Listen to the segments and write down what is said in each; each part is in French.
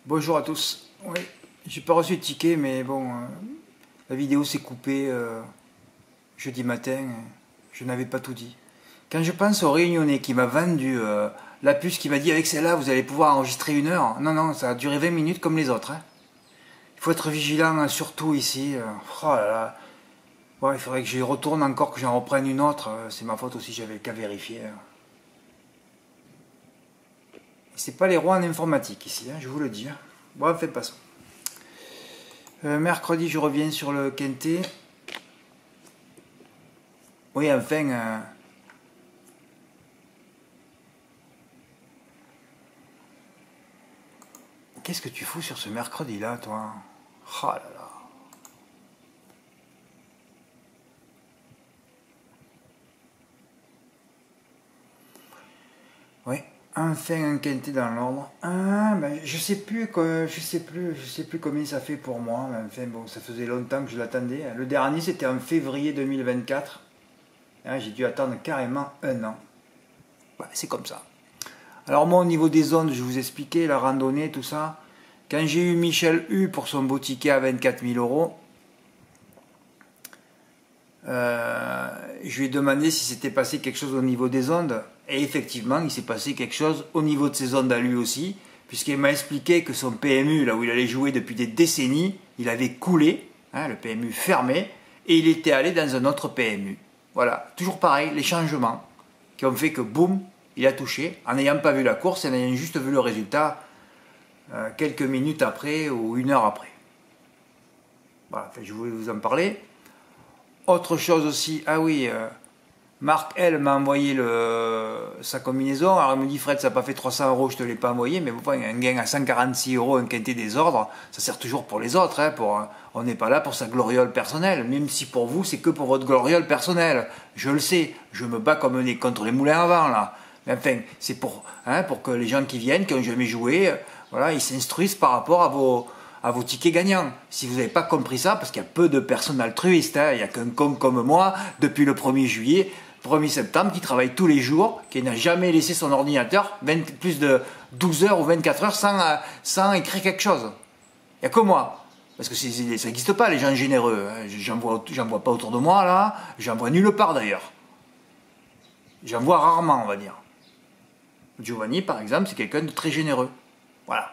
Bonjour à tous. Oui, j'ai pas reçu de ticket, mais bon, la vidéo s'est coupée jeudi matin. Je n'avais pas tout dit. Quand je pense au Réunionnais qui m'a vendu la puce, qui m'a dit avec celle-là vous allez pouvoir enregistrer 1 heure. Non, non, ça a duré 20 minutes comme les autres. Hein. Il faut être vigilant, surtout ici. Oh là là. Ouais, il faudrait que j'y retourne encore, que j'en reprenne une autre. C'est ma faute aussi, j'avais qu'à vérifier. C'est pas les rois en informatique ici, je vous le dis. Bon, faites pas ça. Mercredi, je reviens sur le quintet. Oui, enfin. Qu'est-ce que tu fous sur ce mercredi-là, toi? Oh là là. Oui, enfin un quintet dans l'ordre. Ah, ben, je sais plus combien ça fait pour moi. Mais enfin, bon, ça faisait longtemps que je l'attendais. Le dernier, c'était en février 2024. J'ai dû attendre carrément 1 an. Ouais, c'est comme ça. Alors moi, au niveau des ondes, je vous expliquais, la randonnée, tout ça. Quand j'ai eu Michel U pour son beau ticket à 24 000 euros, je lui ai demandé si s'était passé quelque chose au niveau des ondes. Et effectivement, il s'est passé quelque chose au niveau de ses ondes à lui aussi, puisqu'il m'a expliqué que son PMU, là où il allait jouer depuis des décennies, il avait coulé, le PMU fermé, et il était allé dans un autre PMU. Voilà, toujours pareil, les changements qui ont fait que boum, il a touché, en n'ayant pas vu la course, en ayant juste vu le résultat quelques minutes après ou 1 heure après. Voilà, je voulais vous en parler. Autre chose aussi, Marc, elle, m'a envoyé sa combinaison. Alors, elle me dit, Fred, ça n'a pas fait 300 euros, je ne te l'ai pas envoyé. Mais bon, un gain à 146 euros, un quintet des ordres, ça sert toujours pour les autres. On n'est pas là pour sa gloriole personnelle. Même si pour vous, c'est que pour votre gloriole personnelle. Je le sais, je me bats comme contre les moulins à vent, là. Mais enfin, c'est pour que les gens qui viennent, qui n'ont jamais joué, voilà, ils s'instruisent par rapport à vos tickets gagnants. Si vous n'avez pas compris ça, parce qu'il y a peu de personnes altruistes, il n'y a qu'un con comme moi, depuis le 1er juillet, 1er septembre, qui travaille tous les jours, qui n'a jamais laissé son ordinateur plus de 12 heures ou 24 heures sans écrire quelque chose. Il n'y a que moi. Parce que ça n'existe pas, les gens généreux. J'en vois pas autour de moi, là. J'en vois nulle part, d'ailleurs. J'en vois rarement, on va dire. Giovanni, par exemple, c'est quelqu'un de très généreux. Voilà.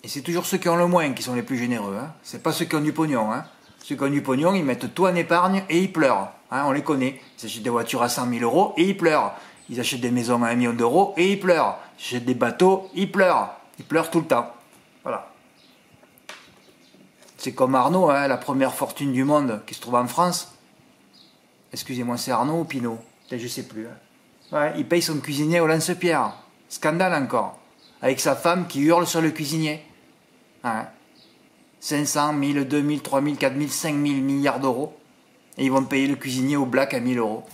Et c'est toujours ceux qui ont le moins qui sont les plus généreux. C'est pas ceux qui ont du pognon. Ceux qui ont du pognon, ils mettent tout en épargne et ils pleurent. On les connaît. Ils achètent des voitures à 100 000 euros et ils pleurent. Ils achètent des maisons à 1 million d'euros et ils pleurent. Ils achètent des bateaux, ils pleurent. Ils pleurent tout le temps. Voilà. C'est comme Arnaud, la première fortune du monde qui se trouve en France. Excusez-moi, c'est Arnaud ou Pinot? Peut-être je sais plus. Il paye son cuisinier au lance-pierre. Scandale encore. Avec sa femme qui hurle sur le cuisinier. 500, 1000, 2000, 3000, 4000, 5000 milliards d'euros. Et ils vont payer le cuisinier au black à 1000 euros.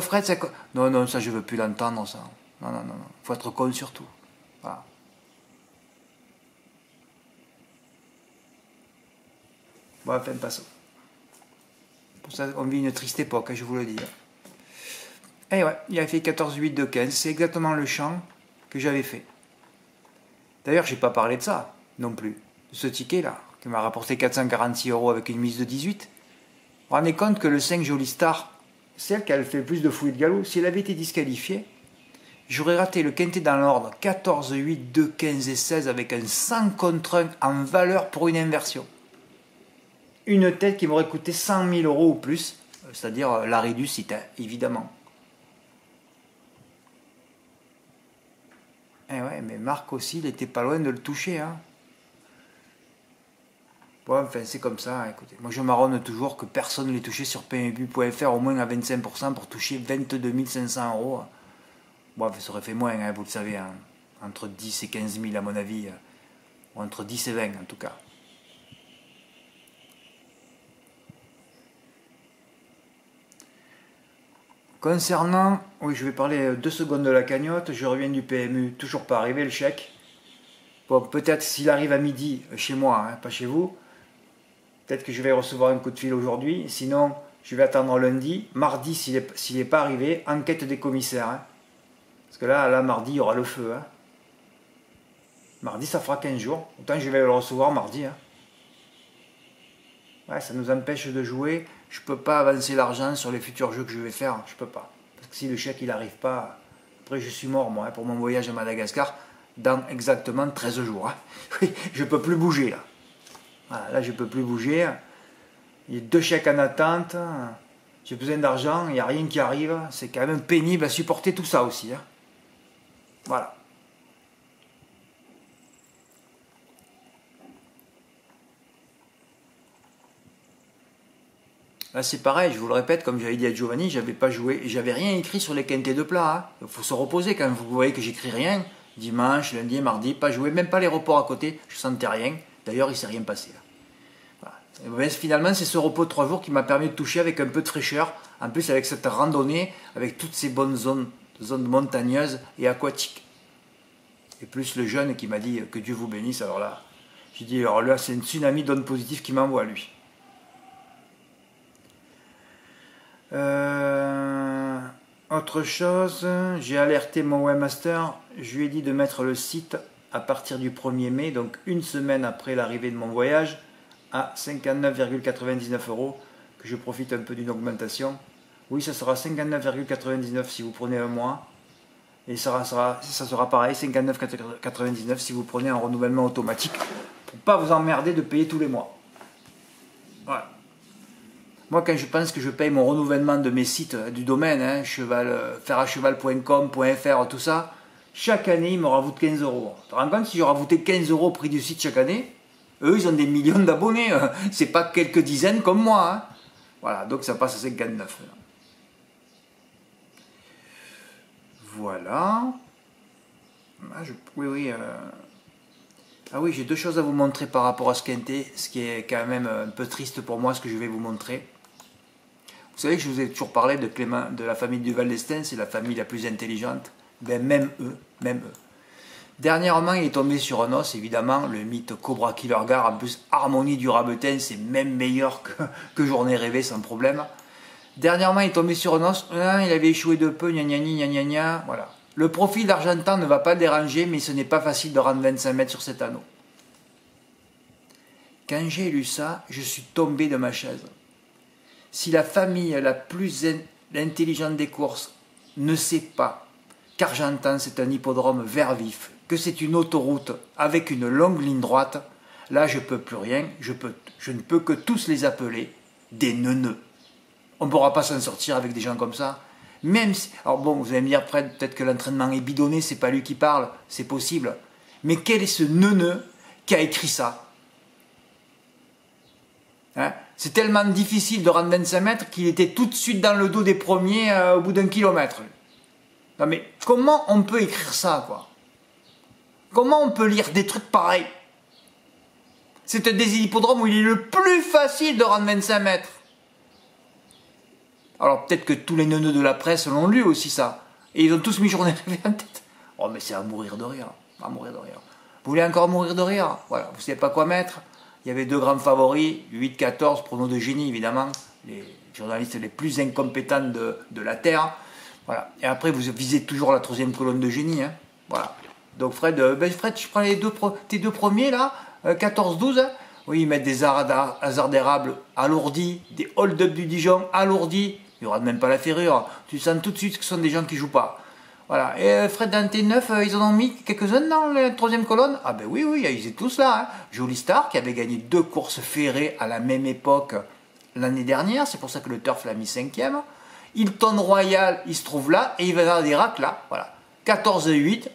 Fred, c'est quoi? Non, non, ça je veux plus l'entendre, ça. Non, non, non, non. Faut être con surtout. Voilà. Bon, enfin, passons. Pour ça, on vit une triste époque, je vous le dis. Et ouais, il a fait 14-8 de 15. C'est exactement le champ que j'avais fait. D'ailleurs, j'ai pas parlé de ça, non plus. De ce ticket-là, qui m'a rapporté 446 euros avec une mise de 18. Vous vous rendez compte que le 5 Joli Star, celle qui a fait le plus de fouilles de galop, si elle avait été disqualifiée, j'aurais raté le quintet dans l'ordre 14, 8, 2, 15 et 16 avec un 100 contre 1 en valeur pour une inversion. Une tête qui m'aurait coûté 100 000 euros ou plus, c'est-à-dire l'arrêt du site, évidemment. Eh ouais, mais Marc aussi, il était pas loin de le toucher. Bon, enfin, c'est comme ça, écoutez. Moi, je marronne toujours que personne ne l'ait touché sur PMU.fr, au moins à 25% pour toucher 22 500 euros. Bon, ça aurait fait moins, vous le savez, entre 10 et 15 000 à mon avis, ou entre 10 et 20 en tout cas. Concernant, oui, je vais parler 2 secondes de la cagnotte, je reviens du PMU, toujours pas arrivé le chèque. Bon, peut-être s'il arrive à midi, chez moi, pas chez vous, peut-être que je vais recevoir un coup de fil aujourd'hui, sinon je vais attendre lundi, mardi s'il n'est pas arrivé, enquête des commissaires. Parce que là, mardi, il y aura le feu. Hein. Mardi, ça fera 15 jours. Autant je vais le recevoir mardi. Hein. Ouais, ça nous empêche de jouer. Je peux pas avancer l'argent sur les futurs jeux que je vais faire. Je peux pas. Parce que si le chèque, il n'arrive pas, après, je suis mort, moi, hein, pour mon voyage à Madagascar, dans exactement 13 jours. Hein. Oui, je peux plus bouger, là. Voilà, là, je peux plus bouger. Il y a 2 chèques en attente. J'ai besoin d'argent. Il n'y a rien qui arrive. C'est quand même pénible à supporter tout ça aussi. Hein. Voilà. Là, c'est pareil, je vous le répète, comme j'avais dit à Giovanni, j'avais pas joué, j'avais rien écrit sur les quintés de plat. Hein. Il faut se reposer quand vous voyez que j'écris rien. Dimanche, lundi et mardi, pas joué, même pas les reports à côté, je sentais rien. D'ailleurs, il s'est rien passé. Là. Voilà. Et finalement, c'est ce repos de 3 jours qui m'a permis de toucher avec un peu de fraîcheur. En plus, avec cette randonnée, avec toutes ces bonnes zones montagneuses et aquatiques. Et plus le jeune qui m'a dit que Dieu vous bénisse. Alors là, j'ai dit, alors là, c'est une tsunami d'ondes positives qui m'envoie lui. Autre chose, j'ai alerté mon webmaster, je lui ai dit de mettre le site à partir du 1er mai, donc une semaine après l'arrivée de mon voyage, à 59,99 €, que je profite un peu d'une augmentation. Oui, ça sera 59,99 € si vous prenez un mois, et ça sera pareil, 59,99 € si vous prenez un renouvellement automatique, pour ne pas vous emmerder de payer tous les mois. Voilà. Moi, quand je pense que je paye mon renouvellement de mes sites du domaine, hein, feracheval.com.fr, tout ça, chaque année, ils me rajoutent 15 €. Tu te rends compte, si je rajoutais 15 € au prix du site chaque année, eux, ils ont des millions d'abonnés. C'est pas quelques dizaines comme moi. Hein. Voilà, donc ça passe à 59. Voilà. Ah, oui. Ah oui, j'ai 2 choses à vous montrer par rapport à ce quintet, ce qui est quand même un peu triste pour moi, ce que je vais vous montrer. Vous savez que je vous ai toujours parlé de Clément, de la famille du Val d'Estaing, c'est la famille la plus intelligente. Ben même eux. Dernièrement, il est tombé sur un os, évidemment, le mythe Cobra Killer Gar, en plus Harmonie du Rabetin, c'est même meilleur que Journée rêvée sans problème. Dernièrement, il est tombé sur un os, il avait échoué de peu, gna, voilà. Le profil d'Argentan ne va pas le déranger, mais ce n'est pas facile de rendre 25 mètres sur cet anneau. Quand j'ai lu ça, je suis tombé de ma chaise. Si la famille la plus intelligente des courses ne sait pas qu'Argentan c'est un hippodrome vert vif, que c'est une autoroute avec une longue ligne droite, là je peux plus rien, je ne peux que tous les appeler des neuneux. On ne pourra pas s'en sortir avec des gens comme ça. Même si, alors bon, vous allez me dire peut-être que l'entraînement est bidonné, c'est pas lui qui parle, c'est possible. Mais quel est ce neuneu qui a écrit ça? Hein? C'est tellement difficile de rendre 25 mètres qu'il était tout de suite dans le dos des premiers au bout d'1 kilomètre. Non mais comment on peut écrire ça, quoi? Comment on peut lire des trucs pareils? C'est un des hippodromes où il est le plus facile de rendre 25 mètres. Alors peut-être que tous les neuneux de la presse l'ont lu aussi ça. Et ils ont tous mis Journée rêvée en tête. Oh mais c'est à mourir de rire. À mourir de rire. Vous voulez encore mourir de rire? Voilà, vous ne savez pas quoi mettre. Il y avait 2 grands favoris, 8-14, pronos de génie évidemment, les journalistes les plus incompétents de la Terre. Voilà. Et après, vous visez toujours la 3e colonne de génie. Hein. Voilà. Donc Fred, je prends tes 2 premiers là, 14-12. Hein. Oui, ils mettent des hasards d'érable alourdis, des hold-up du Dijon alourdis. Il n'y aura même pas la ferrure. Tu sens tout de suite que ce sont des gens qui ne jouent pas. Voilà. Et Fred dans T9, ils en ont mis quelques-uns dans la 3e colonne. Ah ben oui, ils étaient tous là. Hein. Jolie Star qui avait gagné 2 courses ferrées à la même époque l'année dernière. C'est pour ça que le Turf l'a mis 5e. Hilton Royal, il se trouve là. Et il va dans des racks là. Voilà. 14-8.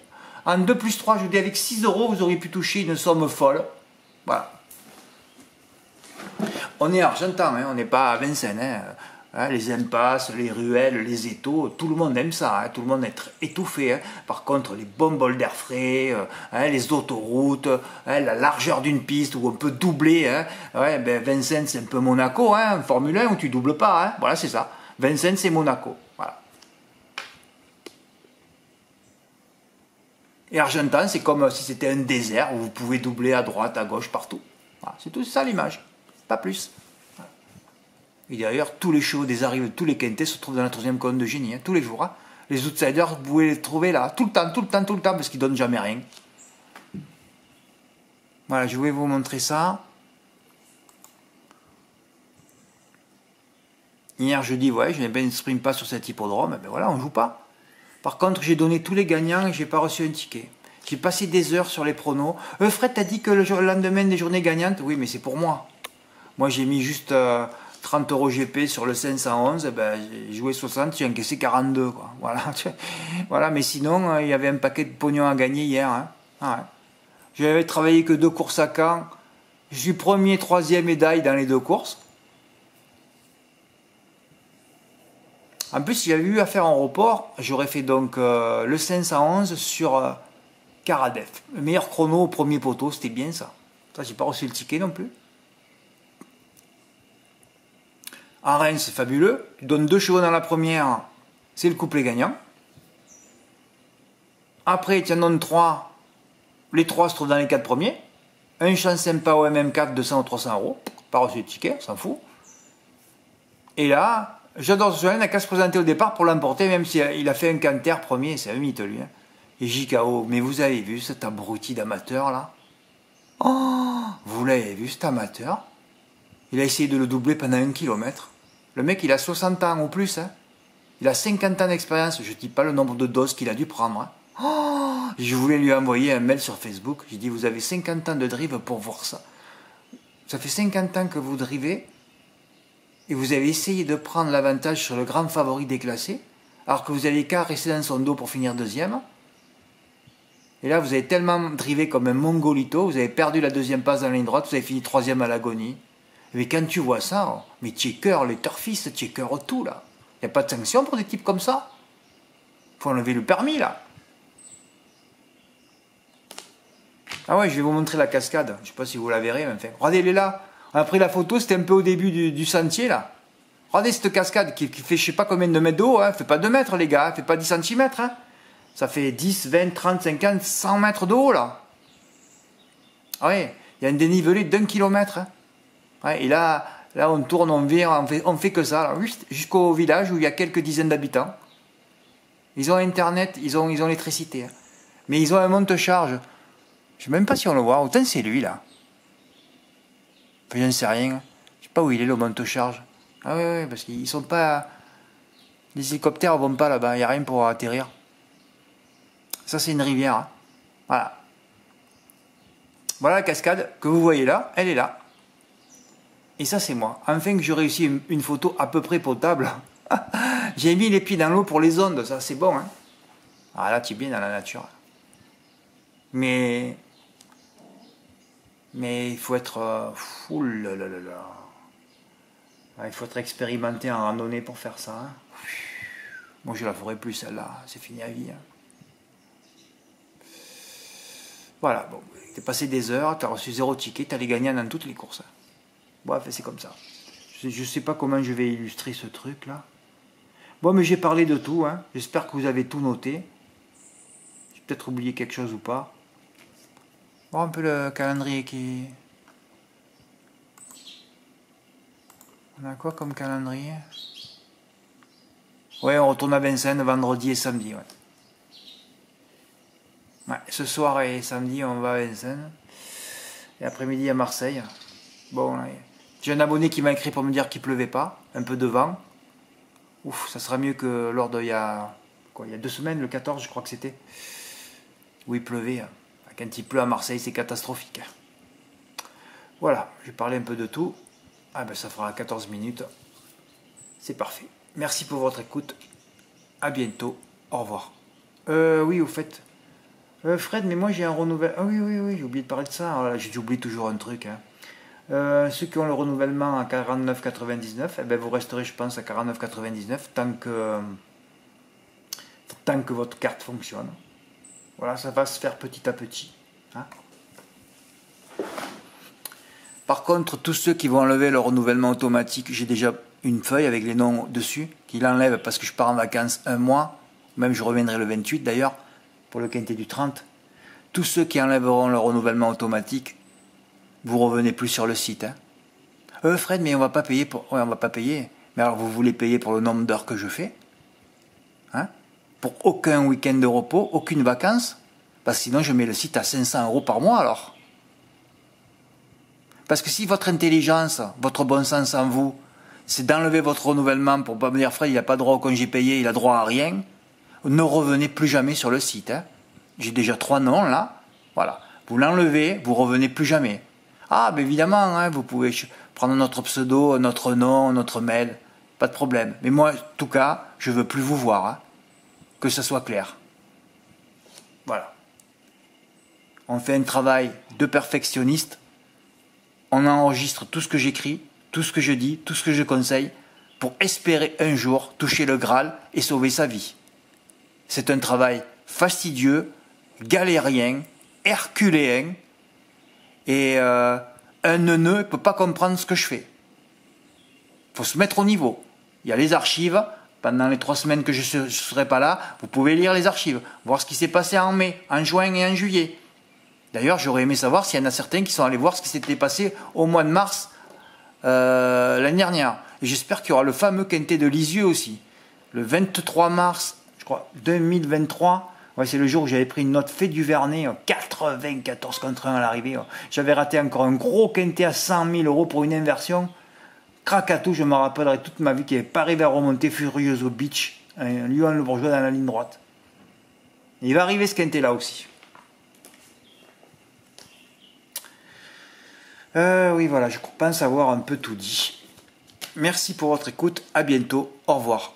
En 2+3, je vous dis avec 6 €, vous auriez pu toucher une somme folle. Voilà. On est argentin, hein, on n'est pas à Vincennes. Hein, les impasses, les ruelles, les étaux, tout le monde aime ça, hein, tout le monde est étouffé. Hein. Par contre, les bons bols d'air frais, hein, les autoroutes, hein, la largeur d'une piste où on peut doubler. Hein. Ouais, ben Vincennes, c'est un peu Monaco, hein, Formule 1 où tu doubles pas. Hein. Voilà, c'est ça. Vincennes, c'est Monaco. Voilà. Et Argentan, c'est comme si c'était un désert où vous pouvez doubler à droite, à gauche, partout. Voilà, c'est tout ça l'image, pas plus. Et d'ailleurs, tous les chevaux des arrivées, tous les quintés se trouvent dans la 3e colonne de génie, hein, tous les jours. Hein. Les outsiders, vous pouvez les trouver là, tout le temps, tout le temps, tout le temps, parce qu'ils donnent jamais rien. Voilà, je vais vous montrer ça. Hier, je dis, ouais, je n'exprime pas sur cet hippodrome, ben voilà, on joue pas. Par contre, j'ai donné tous les gagnants et j'ai pas reçu un ticket. J'ai passé des heures sur les pronos. Fred, t'as dit que le lendemain des journées gagnantes? Oui, mais c'est pour moi. Moi, j'ai mis juste 30 euros GP sur le 511. Ben, j'ai joué 60, j'ai encaissé 42. Quoi. Voilà. Voilà, mais sinon, il y avait un paquet de pognon à gagner hier. Hein. Ah ouais. J'avais travaillé que 2 courses à Caen. Je suis premier, troisième médaille dans les 2 courses. En plus, si j'avais eu à faire un report, j'aurais fait donc le 511 sur Caradef. Le meilleur chrono au premier poteau, c'était bien ça. Ça, j'ai pas reçu le ticket non plus. En Rennes, c'est fabuleux. Tu donnes 2 chevaux dans la première, c'est le couplet gagnant. Après, tu en donnes 3. Les 3 se trouvent dans les 4 premiers. Un chance sympa au MM4, 200 ou 300 euros. Pas reçu le ticket, on s'en fout. Et là, j'adore ce journée, il n'a qu'à se présenter au départ pour l'emporter, même s'il a fait un canter premier, c'est un mythe lui. Hein. Et JKO, mais vous avez vu cet abruti d'amateur là? Oh, vous l'avez vu cet amateur? Il a essayé de le doubler pendant 1 kilomètre. Le mec, il a 60 ans ou plus. Hein. Il a 50 ans d'expérience. Je ne dis pas le nombre de doses qu'il a dû prendre. Hein. Oh, je voulais lui envoyer un mail sur Facebook. J'ai dit, vous avez 50 ans de drive pour voir ça. Ça fait 50 ans que vous drivez et vous avez essayé de prendre l'avantage sur le grand favori déclassé, alors que vous n'avez qu'à rester dans son dos pour finir deuxième. Et là, vous avez tellement drivé comme un mongolito, vous avez perdu la deuxième passe dans la ligne droite, vous avez fini troisième à l'agonie. Mais quand tu vois ça, mais tu es cœur, les turfistes, tu es cœur tout là. Il n'y a pas de sanction pour des types comme ça. Il faut enlever le permis là. Ah ouais, je vais vous montrer la cascade. Je ne sais pas si vous la verrez, mais enfin. Regardez, elle est là. On a pris la photo, c'était un peu au début du sentier là. Regardez cette cascade qui fait je sais pas combien de mètres d'eau. Hein. Elle fait pas 2 mètres les gars, elle fait pas 10 cm. Hein. Ça fait 10, 20, 30, 50, 100 mètres d'eau là. Ah ouais, il y a un dénivelé d'1 kilomètre. Hein. Ouais, et là, on tourne, on vient, on fait que ça, jusqu'au village où il y a quelques dizaines d'habitants. Ils ont internet, ils ont l'électricité. Hein. Mais ils ont un monte-charge. Je ne sais même pas si on le voit, autant c'est lui là. Enfin, je ne sais rien. Je sais pas où il est le monte-charge. Ah ouais, parce qu'ils sont pas... Les hélicoptères vont pas là-bas, il n'y a rien pour atterrir. Ça c'est une rivière. Hein. Voilà. Voilà la cascade que vous voyez là, elle est là. Et ça c'est moi. Enfin que j'ai réussi une photo à peu près potable. J'ai mis les pieds dans l'eau pour les ondes, ça c'est bon. Hein. Ah là tu es bien dans la nature. Mais il faut être... il faut être expérimenté en randonnée pour faire ça. Hein. Moi je la ferai plus celle-là, c'est fini à vie. Hein. Voilà, bon, t'es passé des heures, t'as reçu 0 ticket, t'as les gagnants dans toutes les courses. Hein. Bref, c'est comme ça. Je sais pas comment je vais illustrer ce truc là. Bon, mais j'ai parlé de tout, hein. J'espère que vous avez tout noté. J'ai peut-être oublié quelque chose ou pas. Bon, un peu le calendrier qui... On a quoi comme calendrier? Ouais, on retourne à Vincennes vendredi et samedi, ouais. Ouais, ce soir et samedi, on va à Vincennes. Et après-midi à Marseille. Bon, là, j'ai un abonné qui m'a écrit pour me dire qu'il pleuvait pas. Un peu de vent. Ouf, ça sera mieux que lors de il y a 2 semaines, le 14, je crois que c'était. Où il pleuvait. Quand il pleut à Marseille, c'est catastrophique. Voilà, j'ai parlé un peu de tout. Ah ben ça fera 14 minutes. C'est parfait. Merci pour votre écoute. À bientôt. Au revoir. Oui, au fait. Fred, mais moi j'ai un renouvellement. Ah oui, j'ai oublié de parler de ça. J'oublie toujours un truc. Hein. Ceux qui ont le renouvellement à 49,99, eh ben vous resterez, je pense, à 49,99 tant que votre carte fonctionne. Voilà, ça va se faire petit à petit. Hein. Par contre, tous ceux qui vont enlever le renouvellement automatique, j'ai déjà une feuille avec les noms dessus, qui l'enlève parce que je pars en vacances 1 mois, même je reviendrai le 28 d'ailleurs, pour le quintet du 30. Tous ceux qui enlèveront le renouvellement automatique, vous revenez plus sur le site. Hein. Fred, mais on va pas payer pour... Ouais, on va pas payer. Mais alors vous voulez payer pour le nombre d'heures que je fais? Hein? pour aucun week-end de repos, aucune vacance, parce que sinon je mets le site à 500 € par mois alors. Parce que si votre intelligence, votre bon sens en vous, c'est d'enlever votre renouvellement pour pas me dire Fred, il n'a pas droit au congé payé, il a droit à rien, ne revenez plus jamais sur le site. Hein. J'ai déjà 3 noms là. Voilà. Vous l'enlevez, vous revenez plus jamais. Ah, ben évidemment, hein, vous pouvez prendre notre pseudo, notre nom, notre mail, pas de problème. Mais moi, en tout cas, je veux plus vous voir. Hein. Que ce soit clair. Voilà. On fait un travail de perfectionniste. On enregistre tout ce que j'écris, tout ce que je dis, tout ce que je conseille, pour espérer un jour toucher le Graal et sauver sa vie. C'est un travail fastidieux, galérien, herculéen, et un neuneu ne peut pas comprendre ce que je fais. Il faut se mettre au niveau. Il y a les archives. Pendant les 3 semaines que je ne serai pas là, vous pouvez lire les archives, voir ce qui s'est passé en mai, en juin et en juillet. D'ailleurs, j'aurais aimé savoir s'il y en a certains qui sont allés voir ce qui s'était passé au mois de mars l'année dernière. Et j'espère qu'il y aura le fameux quintet de Lisieux aussi. Le 23 mars, je crois, 2023, ouais, c'est le jour où j'avais pris une note fait du Vernet, 94 contre 1 à l'arrivée. J'avais raté encore un gros quintet à 100 000 € pour une inversion. Krakatou, je me rappellerai toute ma vie qu'il n'avait pas arrivé à remonter furieuse au beach, un Lyon-le-Bourgeois dans la ligne droite. Et il va arriver ce quintet-là aussi. Oui, voilà, je pense avoir un peu tout dit. Merci pour votre écoute, à bientôt, au revoir.